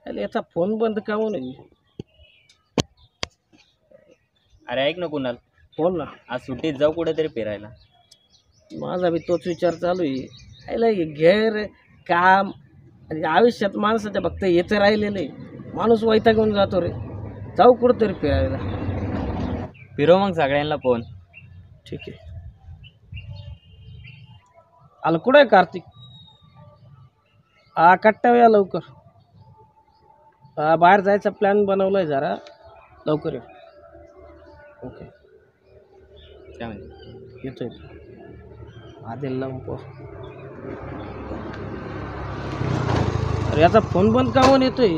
अरे याचा फोन बंद का म्हणून आहे? अरे ऐक ना कुणाल, बोल ना. आज सुट्टीत जाऊ कुठेतरी फिरायला. माझा बी तोच विचार चालू आहे. याला हे घर काम आणि आयुष्यात माणसाच्या फक्त येतं राहिलेलं आहे. माणूस वैतागून जातो रे. जाऊ कुठंतरी फिरायला. फिरव मग सगळ्यांना फोन. ठीक आहे. आला कुठं आहे कार्तिक? हा कट्टा या लवकर. बाहेर जायचा प्लॅन बनवलाय जरा. लवकर ये. ओके. काय म्हणते? येतोय. आदिल लंप. अरे याचा फोन बंद का म्हणून येतोय?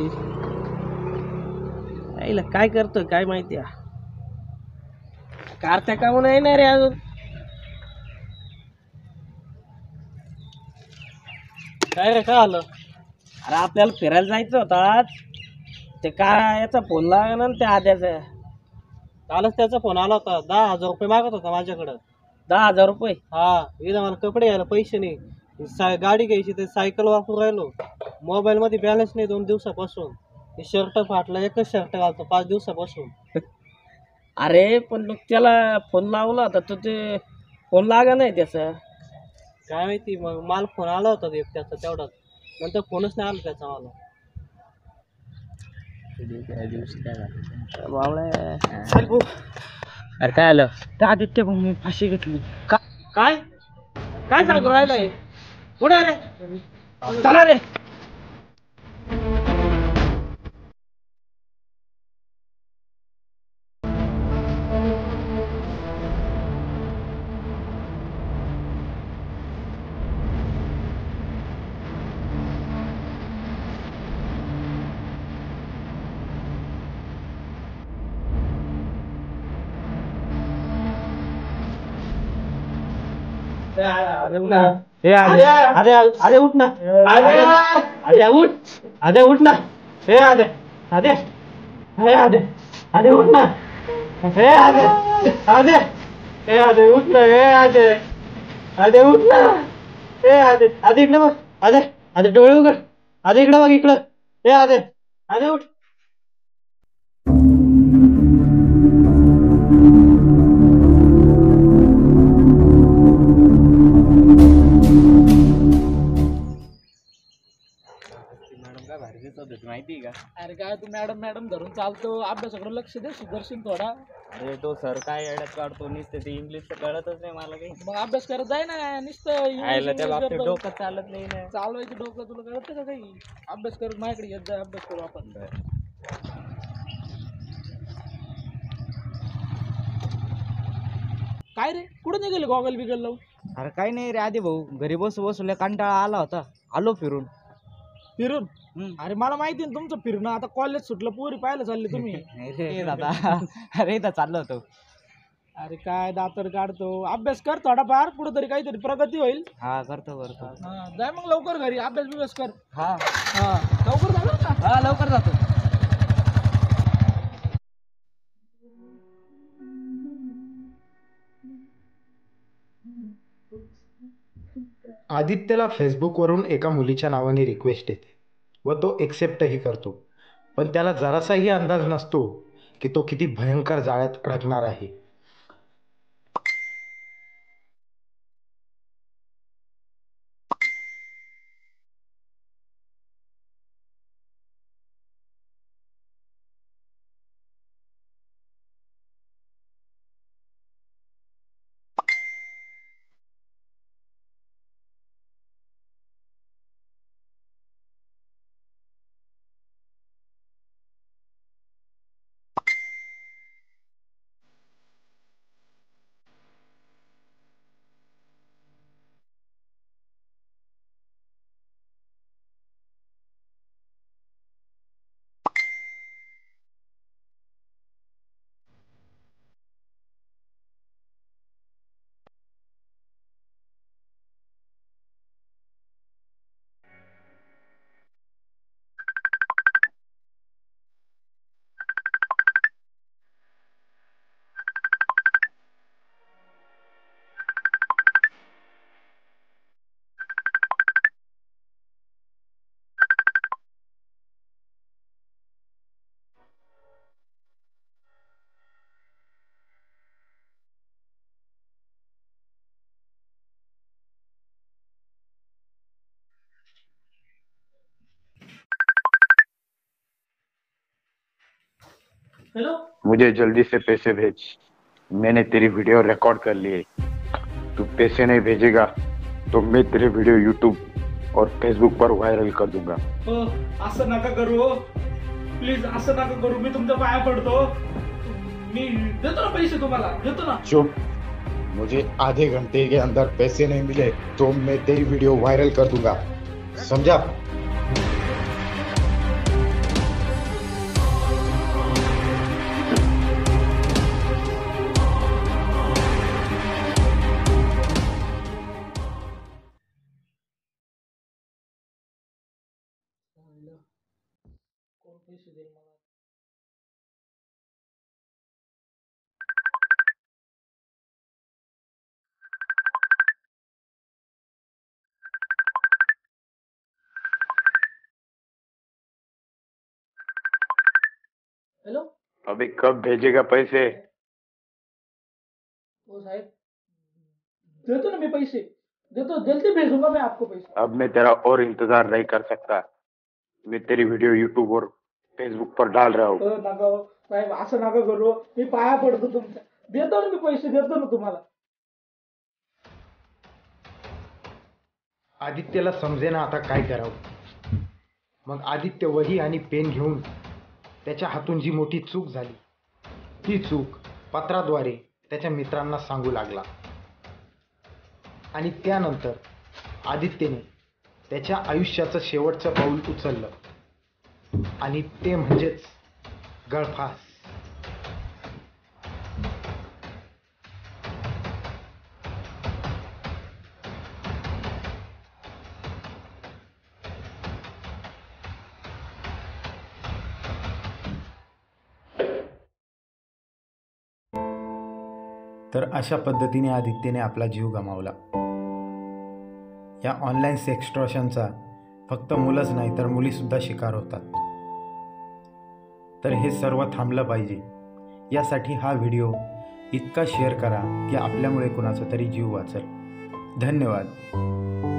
आईला काय करतोय काय माहिती आहे. कारत्या का म्हणून येणार रे अजून? काय रे काय आलं? अरे आपल्याला फिरायला जायचं होतं आज. ते काय याचा फोन लागला ना त्या आद्याचा. कालच त्याचा फोन आला होता, 10,000 रुपये मागत होता माझ्याकडं. 10,000 रुपये? हा, इथं मला कपडे घ्यायला पैसे नाही. गाडी घ्यायची तर सायकल वापरून राहिलो. मोबाईल मध्ये बॅलन्स नाही 2 दिवसापासून. हे शर्ट फाटलं, एकच शर्ट घालतो 5 दिवसापासून. अरे पण मग त्याला फोन लावला होता तर ते फोन लागा नाही त्याचा. काय माहिती, मग मला फोन आला होता त्याचा तेवढाच. नंतर फोनच नाही आला त्याचा मला. अरे काय आलं? त्या आदित्य भाऊ मी फाशी घेतली. काय काय सांगू राहिलंय? पुढे रे, चला रे. अरे अरे अरे उठ ना. अरे उठ. अरे उठ ना. हे अरे अरे हे अरे अरे उठ ना. हे अरे अरे हे अरे उठ ना. हे अरे अरे उठ ना. हे अरे अरे इकडे बघ. अरे अरे डोळे उघड. अरे इकडे बघ इकडं. हे अरे अरे उठ. मॅडम काय भारी दिसत होती माहिती का? अरे काय तू मॅडम मॅडम धरून चालतो, अभ्यासाकडे लक्ष दे, सुदर्शन थोडा. अरे तो सर काय येड्यात काढतो नुसते, ते इंग्लिश तर कळतच नाही मला काही. मग अभ्यास करत जाय ना नुसतं आयला त्या इंग्लिश बाबतीत करतो. डोकं चालत नाही ना. चालवायचं डोकं तुला कळतं का काही? अभ्यास करत माझ्याकडे येत जाय, अभ्यास करू आपण. काय रे कुठं निघाले गॉगल बिगल लावून? अरे काही नाही रे आधी भाऊ, घरी बसू बसू कंटाळा आला होता, आलो फिरून. फिरून? अरे मला माहिती ना तुमचं फिरणं. आता कॉलेज सुटलं, पोरी पाहायला चालले तुम्ही. अरे दादा, अरे इथं चाललो होतो. अरे काय दातर काढतो, अभ्यास कर थोडाफार, कुठंतरी काहीतरी प्रगती होईल. हा करतो करतो. हा, जाय मग लवकर घरी, अभ्यास बिभ्यास कर. हा हा लवकर झालं ना. हा लवकर जातो. आदित्यला फेसबुकवरून एका मुलीच्या नावाने रिक्वेस्ट येते व तो एक्सेप्टही करतो, पण त्याला जरासाही अंदाज नसतो की तो किती भयंकर जाळ्यात अडकणार आहे. हेलो मुझे जल्दी से पैसे भेज। मैंने तेरी वीडियो रिकॉर्ड कर ली है। तू पैसे नहीं भेजेगा तो मैं तेरे वीडियो यूट्यूब और फेसबुक पर वायरल कर दूंगा। असं नका करू, प्लीज असं नका करू, मी तुमच्या पाया पडतो, मी देतो ना पैसे तुम्हाला, देतो ना. चुप, मुझे आधे घंटे के अंदर पैसे नहीं मिले तो मैं तेरी वीडियो वायरल कर दूंगा, समझा? कोण पैसे देईल मला? हेलो अभी कब भेजेगा पैसे? हो साहेब, देतो ना मी पैसे, देतो, जल्दी भेजूंगा मैं आपको पैसे. अब मैं तेरा और इंतजार नहीं कर सकता। मैं तेरी वीडियो यूट्यूब और फेसबुक पर डाल रहा हूँ। नका हो, साहेब असं नका करू, मी पाया पडतो तुमच्या, देतो ना मी पैसे, देतो ना तुम्हाला. आदित्यला समजेना आता काय करावं. मग आदित्य वही आणि पेन घेऊन त्याच्या हातून जी मोठी चूक झाली ती चूक पत्राद्वारे त्याच्या मित्रांना सांगू लागला. आणि त्यानंतर आदित्यने त्याच्या आयुष्याचं शेवटचं पाऊल उचललं आणि ते म्हणजेच गळफास. तर अशा पद्धतीने आदित्यने आपला जीव गमावला. या ऑनलाईन सेक्स्टॉर्शनचा फक्त मुलंच नाही तर मुलीसुद्धा शिकार होतात. तर हे सर्व थांबलं पाहिजे. यासाठी हा व्हिडिओ इतका शेअर करा की आपल्यामुळे कुणाचा तरी जीव वाचेल. धन्यवाद.